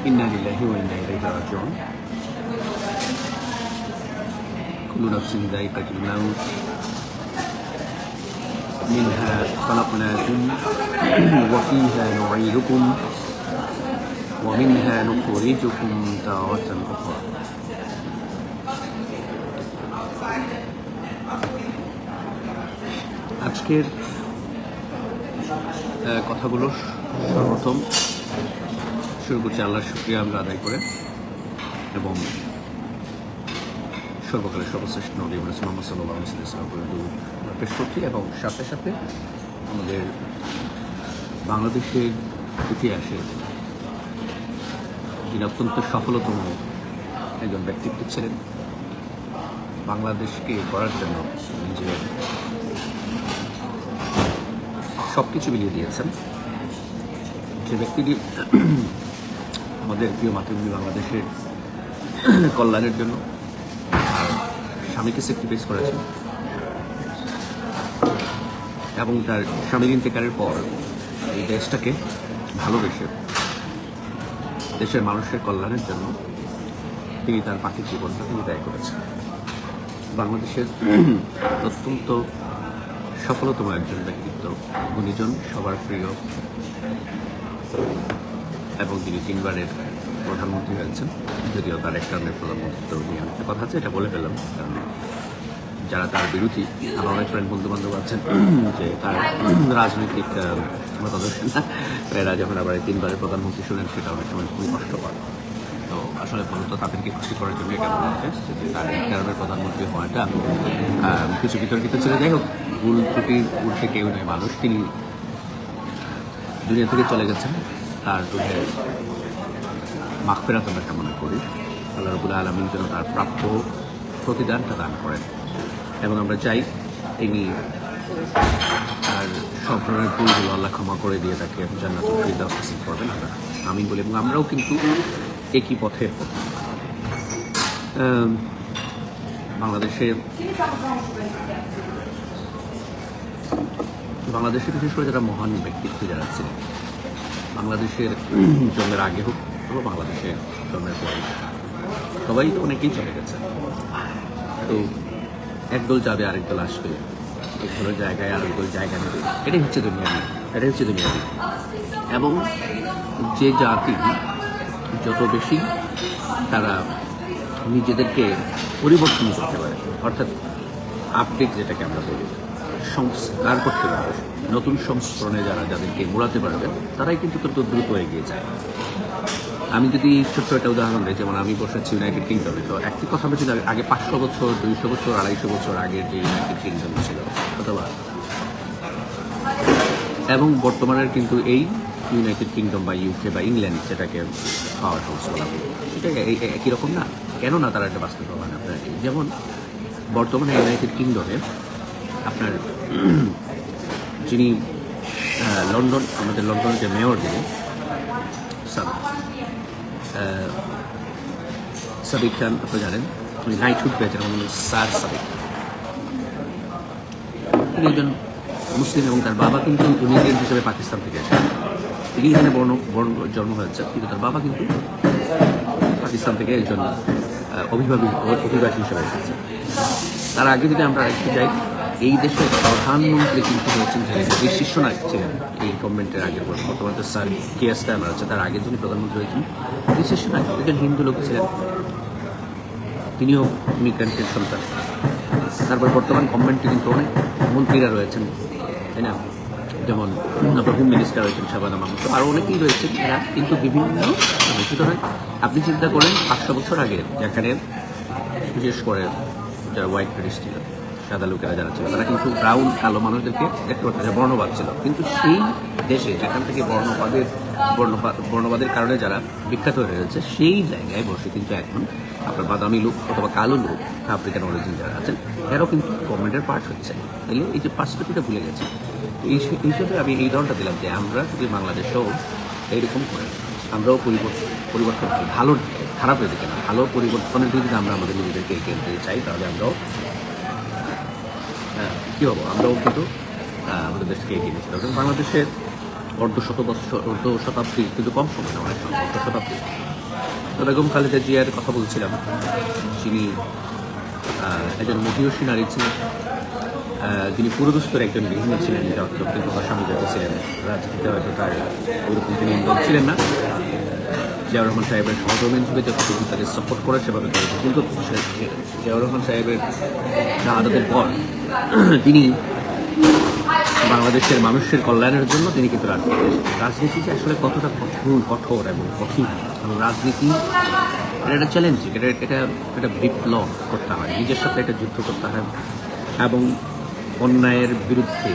إنا لله وإنا إليه راجعون كل نفس ذائقة الموت منها خلقناكم وفيها نعيدكم ومنها نخرجكم تارة أخرى আজকের কথাগুলো সর্বপ্রথম শুরু করছি আল্লাহর শুকরিয়া আমরা আদায় করে এবং সর্বকালের সর্বশ্রেষ্ঠ নবী মুহাম্মদ সাল্লাল্লাহু আলাইহি ওয়াসাল্লাম পেশ করছি এবং সাথে সাথে আমাদের বাংলাদেশের ইতিহাসে যিনি অত্যন্ত সফলতম একজন ব্যক্তিত্ব ছিলেন, বাংলাদেশকে গড়ার জন্য নিজের সব কিছু মিলিয়ে দিয়েছেন, যে ব্যক্তিটি আমাদের প্রিয় মাতৃভূমি বাংলাদেশের কল্যাণের জন্য স্বামীকে স্যাক্রিফাইস করেছেন এবং তার স্বামীর ইন্তেকালের পর এই দেশটাকে ভালোবেসে দেশের মানুষের কল্যাণের জন্য তিনি তার বাকি জীবনটা তিনি ব্যয় করেছেন। বাংলাদেশের অত্যন্ত সফলতম একজন ব্যক্তিত্ব, গুণীজন, সবার প্রিয় এবং তিনি 3বারের প্রধানমন্ত্রী হয়েছেন, যদিও তার এক টার্মের প্রধানমন্ত্রী নিয়ে অনেকটা কথা আছে, এটা বলে ফেললাম কারণ যারা তার বিরোধী আমার অনেক ফ্রেন্ড বন্ধু বান্ধব আছেন যে তার রাজনৈতিক মতাদর্শ না, এরা যখন আবার 3বারের প্রধানমন্ত্রী শুনেন সেটা অনেক সময় খুবই কষ্ট পায়। তো আসলে মূলত তাদেরকে খুশি করার জন্য কেমন হচ্ছে যে তার এক টার্মের প্রধানমন্ত্রী হওয়াটা কিছু বিতর্কিত ছিল। যাই হোক, ভুল ত্রুটির ঊর্ধ্বে কেউ নয় মানুষ, তিনি দুনিয়া থেকে চলে গেছেন, তার রুহে মাগফিরাত আমরা কামনা করি। আল্লাহ রাব্বুল আলামিন যেন তার প্রাপ্য প্রতিদানটা দান করেন এবং আমরা চাই তিনি তার সব ধরনের ভুলগুলো আল্লাহ ক্ষমা করে দিয়ে তাকে জান্নাতুল ফিরদাউস নসিব করবেন, আমরা আমিন বলি। এবং আমরাও কিন্তু একই পথের পথে বাংলাদেশে বিশেষ করে যারা মহান ব্যক্তিত্ব যারা ছিলেন, বাংলাদেশের জন্মের আগে হোক অথবা বাংলাদেশের জন্মের পরে, সবাই তো অনেকেই চলে গেছে। তো একদল যাবে, আরেক দল আসবে, এক দলের জায়গায় আরেক দল জায়গা নেবে, এটাই হচ্ছে দুনিয়া। এবং যে জাতি যত বেশি তারা নিজেদেরকে পরিবর্তন করতে পারে, অর্থাৎ আপডেট যেটাকে আমরা বলি, সংস্কার করতে পারবে, নতুন সংস্করণে যাদেরকে মোড়াতে পারবে, তারাই কিন্তু তত দ্রুত এগিয়ে যায়। আমি যদি ছোট্ট একটা উদাহরণ দিই, যেমন আমি বসেছি ইউনাইটেড কিংডমে, তো একটি কথা বলছি আগে 500 বছর, 200 বছর, 250 বছর আগের যে ইউনাইটেড কিংডম ছিল অথবা এবং বর্তমানের কিন্তু এই ইউনাইটেড কিংডম বা ইউকে বা ইংল্যান্ড যেটাকে পাওয়ার হাউস বলা হয়, সেটা একই রকম না। কেন না, তারা একটা বাস্তব প্রমাণ আপনার। যেমন বর্তমানে ইউনাইটেড কিংডমে আপনার যিনি আমাদের লন্ডনের যে মেয়র, যিনি সাদিক খান, আপনি জানেন উনি নাইটহুড পেয়েছেন, স্যার সাদিক খান। তিনি একজন মুসলিম এবং তার বাবা কিন্তু ইমিগ্রেন্ট হিসেবে পাকিস্তান থেকে এসেছেন। তিনি এখানে জন্ম হয়েছে, কিন্তু তার বাবা কিন্তু পাকিস্তান থেকে একজন অভিবাসী হিসেবে এসেছে। তার আগে যদি আমরা একটু যাই, এই দেশের প্রধানমন্ত্রী কিন্তু হয়েছেন এই শীর্ষ নায়ক ছিলেন এই গভর্নমেন্টের আগে, বর্তমানে স্যার কিয়ার স্টারমার আছে, তার আগে যিনি প্রধানমন্ত্রী হয়েছেন এই শীর্ষ নায়ক একজন হিন্দু লোক ছিলেন, তিনিও ইমিগ্রেন্টের সন্তান। তারপর বর্তমান গভর্নমেন্টে কিন্তু অনেক মন্ত্রীরা রয়েছেন, তাই না, যেমন আপনার হোম মিনিস্টার রয়েছেন শাবানা মাহমুদ, আরও অনেকেই রয়েছেন, এরা কিন্তু বিভিন্ন। সুতরাং আপনি চিন্তা করেন 500 বছর আগে যেখানে বিশেষ করে যারা হোয়াইট ব্রিটিশ ছিল, সাদা লোকেরা যারা ছিল, তারা কিন্তু ব্রাউন কালো মানুষদেরকে দেখতে পারতেন, বর্ণবাদ ছিল। কিন্তু সেই দেশে যেখান থেকে বর্ণবাদের কারণে যারা বিখ্যাত হয়ে রয়েছে, সেই জায়গায় বসে কিন্তু এখন আপনার বাদামি লোক অথবা কালো লোক, আফ্রিকান অরিজিন যারা আছেন, এরাও কিন্তু গভর্নমেন্টের পার্ট হচ্ছে। তাহলে এই যে পার্সপেক্টিভটা ভুলে গেছে। এই হিসেবে আমি এই ধরনটা দিলাম যে আমরা যদি বাংলাদেশেও এইরকম করে আমরাও পরিবর্তন ভালো, খারাপের দিকে না, ভালো পরিবর্তনের দিকে আমরা আমাদের নিজেদেরকে এগিয়ে নিতে চাই, তাহলে আমরাও কী হবো, আমরাও কিন্তু আমাদের দেশকে এগিয়ে নিতে হবে। বাংলাদেশের অর্ধ শতাব্দী কিন্তু কম সময় না, অনেক সময় অর্ধ শতাব্দী। তো বেগম খালেদা জিয়ার কথা বলছিলাম, যিনি একজন মহিয়সী নারী ছিলেন, যিনি পুরোদস্তুর একজন গৃহিণী ছিলেন, কিন্তু স্বামী ছিলেন। রাজনীতিতে হয়তো তার ওইরকম তিনি ইনভলভ ছিলেন না। জিয়াউর রহমান সাহেবের সহকর্মী হিসেবে যতটুকু তাকে সাপোর্ট করে সেভাবে করেছে, কিন্তু জিয়াউর রহমান সাহেবের শাহাদাতের পর তিনি বাংলাদেশের মানুষের কল্যাণের জন্য তিনি কিন্তু রাজনীতি যে আসলে কতটা কঠোর এবং কঠিন, এবং রাজনীতি এটা একটা চ্যালেঞ্জিং, এটা বিপ্লব করতে হয়, নিজের সাথে একটা যুদ্ধ করতে হয় এবং অন্যায়ের বিরুদ্ধে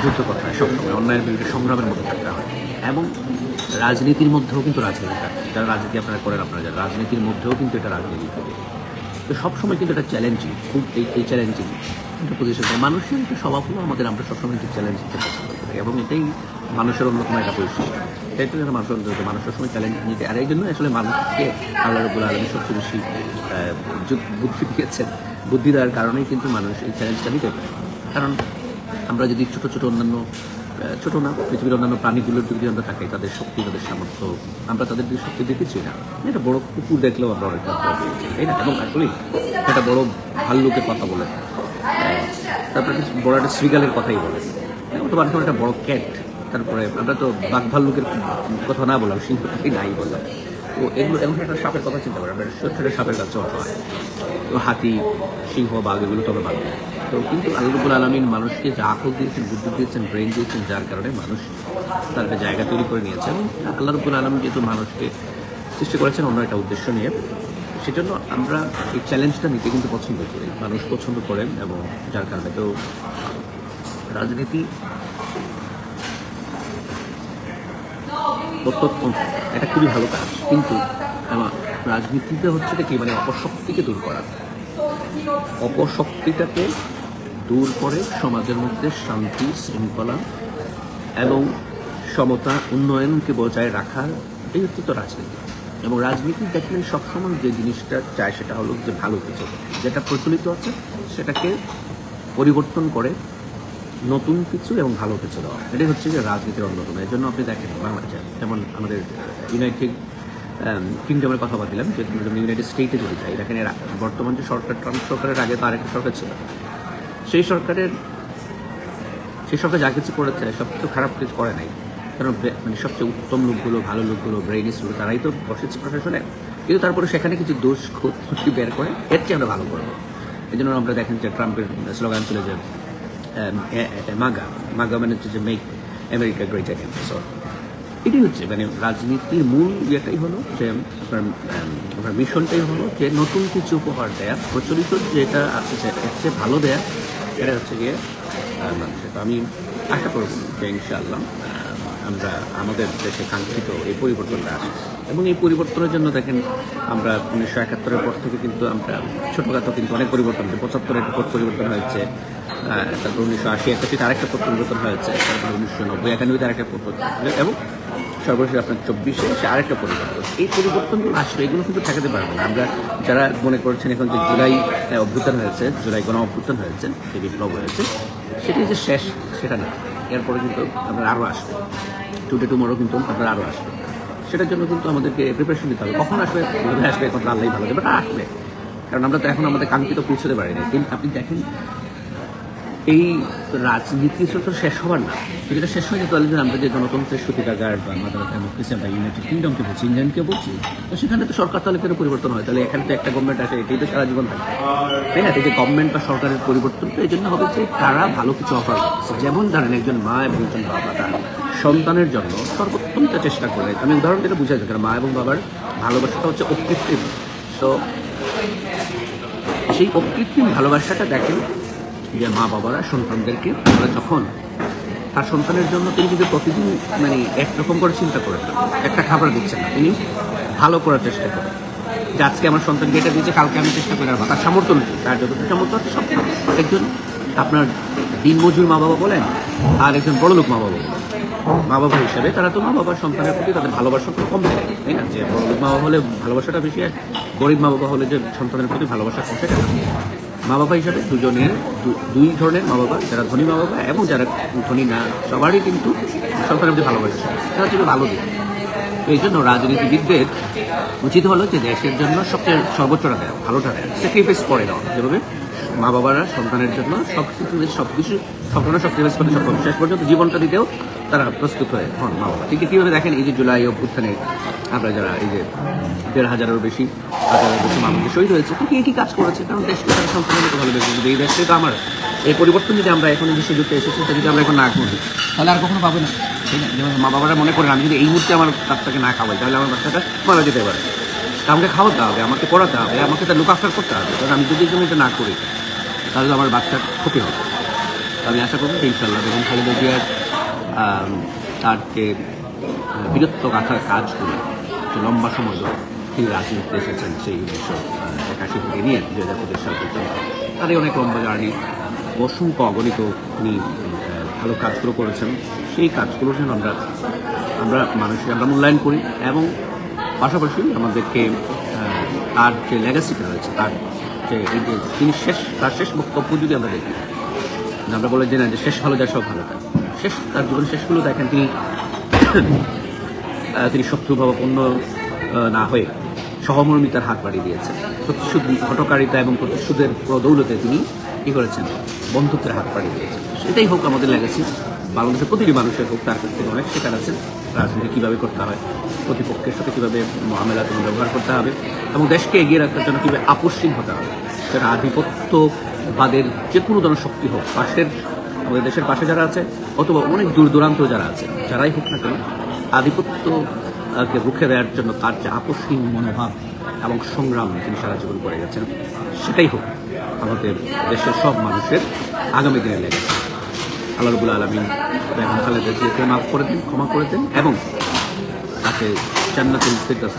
যুদ্ধ করতে হয়, সবসময় অন্যায়ের বিরুদ্ধে সংগ্রামের মধ্যে থাকতে হয়। এবং রাজনীতির মধ্যেও কিন্তু রাজনীতিটা, যারা রাজনীতি আপনারা করেন, আপনারা যারা রাজনীতির মধ্যেও কিন্তু এটা রাজনীতি থাকে। তো সবসময় কিন্তু এটা চ্যালেঞ্জিং, খুব এই চ্যালেঞ্জিং একটা পজিশন। মানুষের একটা স্বভাব হলো আমরা সবসময় কিন্তু চ্যালেঞ্জিংকে পছন্দ করি, এবং এটাই মানুষের অন্যতম একটা বৈশিষ্ট্য। এটাই তো যেন মানুষের মানুষ সবসময় চ্যালেঞ্জ নিতে, আর এই জন্য আসলে মানুষকে আল্লাহ রাব্বুল আলামিন সবচেয়ে বেশি বুদ্ধি দিয়েছেন। বুদ্ধি দেওয়ার কারণেই কিন্তু মানুষ এই চ্যালেঞ্জটা নিতে পারে। কারণ আমরা যদি ছোটো অন্যান্য ছোটো না, পৃথিবীর অন্যান্য প্রাণীগুলোর যদি আমরা থাকি, তাদের শক্তি, তাদের সামর্থ্য, আমরা তাদের দিকে শক্তি দেখেছি না। একটা বড় কুকুর দেখলেও আমরা অনেক পেয়েছি, তাই না? এবং আসলেই একটা বড় ভাল্লুকের কথা বলে, তারপরে বড় একটা শ্রীগালের কথাই বলে, অথবা একটা বড় ক্যাট, তারপরে আমরা তো বাঘ ভাল্লুকের কথা না বললাম, সিংহটাই নাই বললাম। তো এগুলো এমন একটা সাপের কথা চিন্তা করি, আমরা ছোট সাপের কাছে অসহায়। তো হাতি, সিংহ, বাঘ এগুলো তো আমরা বাঘ। তো কিন্তু আল্লাহ রাব্বুল আলামিন মানুষকে যা আকল দিয়েছেন, বুদ্ধি দিয়েছেন, ব্রেন দিয়েছেন, যার কারণে মানুষ তার একটা জায়গা তৈরি করে নিয়েছে। এবং আল্লাহ রাব্বুল আলামিন যেহেতু মানুষকে সৃষ্টি করেছেন অন্য একটা উদ্দেশ্য নিয়ে, সেজন্য আমরা এই চ্যালেঞ্জটা নিতে কিন্তু পছন্দ করি, মানুষ পছন্দ করেন, এবং যার কারণে তো রাজনীতি এটা খুবই ভালো কাজ। কিন্তু রাজনীতিতে হচ্ছে কি, মানে অপশক্তিকে দূর করা, অপশক্তিটাকে দূর করে সমাজের মধ্যে শান্তি, শৃঙ্খলা এবং সমতা, উন্নয়নকে বজায় রাখার, এই হচ্ছে তো রাজনীতি। এবং রাজনীতি দেখলে সবসময় যে জিনিসটা চায় সেটা হলো যে ভালো কিছু, যেটা প্রচলিত আছে সেটাকে পরিবর্তন করে নতুন কিছু এবং ভালো কিছু দেওয়া, এটাই হচ্ছে যে রাজনীতির অন্যতম। এর জন্য আপনি দেখেন বাংলাদেশে যেমন আমাদের ইউনাইটেড কিংডমের কথা বলছিলাম, যে ইউনাইটেড স্টেটে যদি যাই, দেখেন বর্তমান যে সরকার, ট্রাম্প সরকারের আগে তো আরেকটা সরকার ছিল, সেই সরকার যা কিছু করেছে সব কিছু খারাপ কিছু করে নাই। কারণ মানে সবচেয়ে উত্তম লোকগুলো, ভালো লোকগুলো, ব্রেইনিস লোক, তারাই তো বসেছে প্রশাসনে। কিন্তু তারপরে সেখানে কিছু দোষ ক্ষতি বের করে এর চেয়ে আমরা ভালো করবো। এই জন্য আমরা দেখেন যে ট্রাম্পের স্লোগান ছিল যে মাগা মানে হচ্ছে যে make America great again. So এটাই হচ্ছে মানে রাজনীতির মূল ইয়েটাই হলো যে আপনার মিশনটাই হলো যে নতুন কিছু উপহার দেয়া, প্রচলিত যেটা আছে এর চেয়ে ভালো দেয়া, এটা হচ্ছে গিয়ে মানুষের। তো আমি আশা করব যে ইনশাআল্লাহ আমরা আমাদের দেশে কাঙ্ক্ষিত এই পরিবর্তনটা আসে। এবং এই পরিবর্তনের জন্য দেখেন আমরা 1971-এর পর থেকে কিন্তু আমরা ছোটোখাটো কিন্তু অনেক পরিবর্তন হয়েছে। 75-এর একটা পথ পরিবর্তন হয়েছে, তারপর 1980-81-তে আরেকটা পথ পরিবর্তন হয়েছে, তারপর 1990-91-তে আরেকটা পথ পরিবর্তন, এবং সর্বশেষ আপনার 24-এ সে আরেকটা পরিবর্তন। এই পরিবর্তনগুলো আসলে এগুলো কিন্তু ঠেকাতে পারবো না আমরা। যারা মনে করছেন এখন যে জুলাই অভ্যুত্থান হয়েছে, জুলাই গণ অভ্যুত্থান হয়েছে, যে বিপ্লব হয়েছে, সেটি যে শেষ সেটা না। এরপরে কিন্তু আপনার আরও আসবে, টুডে টুমরো কিন্তু আপনার আরও আসবে। সেটার জন্য কিন্তু আমাদেরকে প্রিপারেশন নিতে হবে। কখন আসবে, কোথায় আসবে, এখন আল্লাহই ভালো দেবে, আসবে। কারণ আমরা তো এখন আমাদের কাঙ্ক্ষিত পৌঁছতে পারিনি। কিন্তু আপনি দেখেন এই রাজনীতি তো শেষ হবার না, যেটা শেষ হয়ে যেতে পারলে আমরা যে গণতন্ত্রের সূতিকাগার বা মাদার ডেমোক্রেসি বা ইউনাইটেড কিংডমকে বলছি, ইংল্যান্ডকে বলছি, তো সেখানে তো সরকার তাহলে কেন পরিবর্তন হয়? তাহলে এখানে তো একটা গভর্নমেন্ট আসে, এটাই তো সারা জীবন থাকে, তাই না? এই যে গভর্নমেন্ট বা সরকারের পরিবর্তন, তো এই জন্য হবে যে তারা ভালো কিছু অফার করছে। যেমন ধরেন একজন মা এবং একজন বাবা তার সন্তানের জন্য সর্বোত্তমটা চেষ্টা করে। আমি উদাহরণ যেটা বুঝাই যাই, কারণ মা এবং বাবার ভালোবাসাটা হচ্ছে অকৃত্রিম। তো সেই অকৃত্রিম ভালোবাসাটা দেখেন যে মা বাবারা সন্তানদেরকে, যখন তার সন্তানের জন্য তিনি যদি প্রতিদিন মানে একরকম করে চিন্তা করেন, একটা খাবার দিচ্ছেন না, তিনি ভালো করার চেষ্টা করেন যে আজকে আমার সন্তানকে এটা দিয়েছে, কালকে আমি চেষ্টা করে রাখবো, তার সামর্থ্য অনুযায়ী, তার যতটা সামর্থ্য আছে সব। একজন আপনার দিনমজুর মা বাবা বলেন আর একজন বড়লোক মা বাবা বলেন, মা বাবা হিসাবে তারা তো মা বাবার সন্তানের প্রতি তাদের ভালোবাসাটা কম দেয়, তাই না? যে বড়লোক মা বাবা হলে ভালোবাসাটা বেশি, আর গরিব মা বাবা হলে যে সন্তানের প্রতি ভালোবাসা কম, সেটা মা বাবা হিসাবে দুই ধরনের মা বাবা, যারা ধনী মা বাবা এবং যারা ধনী না, সবারই কিন্তু সন্তানের প্রতি ভালোবাসে, সেটা হচ্ছে ভালো দিক। তো এই জন্য রাজনীতিবিদদের উচিত হলো যে দেশের জন্য সবচেয়ে সর্বোচ্চটা দেয়, ভালোটা দেয়, স্যাক্রিফাইস করে দেওয়া। যেভাবে মা বাবারা সন্তানের জন্য সবকিছু সন্তানের স্যাক্রিফাইস করতে সক্ষম, শেষ পর্যন্ত জীবনটা দিতেও তারা প্রস্তুত হয়ে হন মা বাবা। ঠিক কীভাবে দেখেন এই যে জুলাই অভ্যুত্থানে আমরা যারা এই যে 1,500-এরও বেশি মানুষ শহীদ হয়েছে, তো কি কাজ করেছে? কারণ দেশকে তারা সন্তানের মতো ভালোবেসে। যদি এই দেশটাই তো আমার, এই পরিবর্তন যদি আমরা এখন যে সুযোগটা এসেছে সেটা যদি আমরা এখন না করি তাহলে আর কখনো পাবো না। ঠিক না? যেমন মা বাবারা মনে করেন আমি যদি এই মুহূর্তে আমার বাচ্চাকে না খাওয়াই তাহলে আমার বাচ্চাটা মারা যেতে পারে। তা আমাকে খাওয়াতে হবে, আমাকে পড়াতে হবে, আমাকে তার লুক আফটার করতে হবে। কারণ আমি যদি এটা না করি তাহলে আমার বাচ্চার ক্ষতি হবে। আমি আশা করব যে ইনশাআল্লাহ বেগম খালেদা জিয়ার তার যে বীরত্ব গাথার কাজগুলো যে লম্বা সময় ধরে তিনি রাজনীতিতে এসেছেন, সেই 1981 থেকে নিয়ে 2025 সাল পর্যন্ত তারই অনেক লম্বা জার্নি, অসংখ্য অগণিত তিনি ভালো কাজগুলো করেছেন। সেই কাজগুলোর জন্য আমরা মূল্যায়ন করি এবং পাশাপাশি আমাদেরকে তার যে লেগাসিটা রয়েছে, তার যে এই যে তিনি তার শেষ বক্তব্য যদি আমরা দেখি, আমরা বলে যে না যে শেষ ভালো যায় সব ভালো যায়, তার জীবন শেষগুলো দেখেন তিনি শত্রুভাবাপন্ন না হয়ে সহমর্মিতার হাত বাড়িয়ে দিয়েছেন। প্রতিশোধ হটকারিতা এবং প্রতিশোধের প্রদৌলতে তিনি কী করেছেন? বন্ধুত্বের হাত বাড়িয়ে দিয়েছেন। সেটাই হোক আমাদের লেগেছে, বাংলাদেশের প্রতিটি মানুষের হোক, তার কাছ থেকে অনেক শেখার আছে। রাজনীতি কীভাবে করতে হয়, প্রতিপক্ষের সাথে কীভাবে মহামেলা ব্যবহার করতে হবে এবং দেশকে এগিয়ে রাখার জন্য কীভাবে আপোষহীন হতে হবে। সেটা আধিপত্যবাদের যে কোনো ধরনের শক্তি হোক, আমাদের দেশের পাশে যারা আছে অথবা অনেক দূর দূরান্ত যারা আছে, যারাই হোক না কেন, আধিপত্যকে রুখে দেওয়ার জন্য তার যে আপোষহীন মনোভাব এবং সংগ্রাম তিনি সারা জীবন করে গেছেন, সেটাই হোক আমাদের দেশের সব মানুষের আগামী দিনে লেগেছে। আল্লাহ রাব্বুল আলামিন বেগম খালেদা জিয়াকে মাফ করে দেন, ক্ষমা করে দেন এবং তাকে জান্নাতুল ফিরদাউস